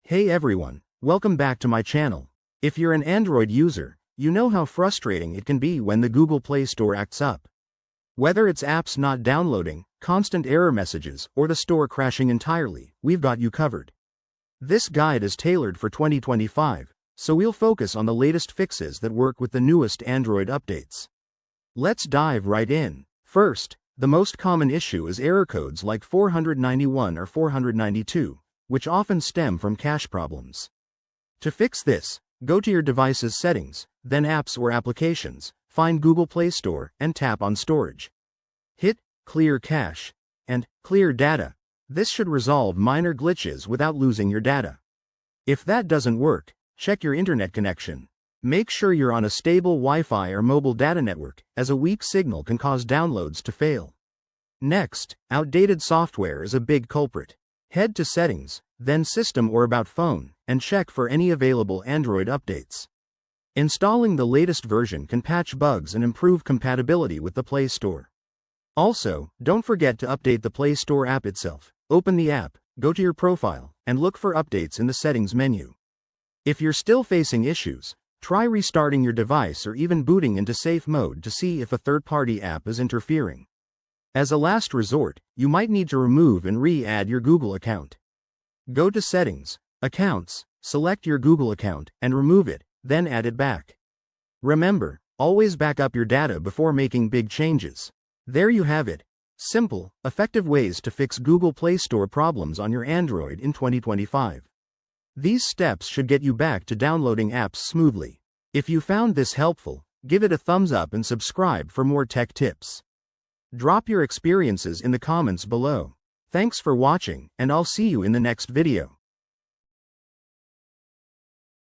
Hey everyone, welcome back to my channel. If you're an Android user, you know how frustrating it can be when the Google Play Store acts up. Whether it's apps not downloading, constant error messages, or the store crashing entirely, we've got you covered. This guide is tailored for 2025, so we'll focus on the latest fixes that work with the newest Android updates. Let's dive right in. First, the most common issue is error codes like 491 or 492, which often stem from cache problems. To fix this, go to your device's settings, then Apps or Applications, find Google Play Store, and tap on Storage. Hit Clear Cache and Clear Data. This should resolve minor glitches without losing your data. If that doesn't work, check your internet connection. Make sure you're on a stable Wi-Fi or mobile data network, as a weak signal can cause downloads to fail. Next, outdated software is a big culprit. Head to Settings, then System or About Phone, and check for any available Android updates. Installing the latest version can patch bugs and improve compatibility with the Play Store. Also, don't forget to update the Play Store app itself. Open the app, go to your profile, and look for updates in the Settings menu. If you're still facing issues, try restarting your device or even booting into safe mode to see if a third-party app is interfering. As a last resort, you might need to remove and re-add your Google account. Go to Settings, Accounts, select your Google account, and remove it, then add it back. Remember, always back up your data before making big changes. There you have it. Simple, effective ways to fix Google Play Store problems on your Android in 2025. These steps should get you back to downloading apps smoothly. If you found this helpful, give it a thumbs up and subscribe for more tech tips. Drop your experiences in the comments below. Thanks for watching, and I'll see you in the next video.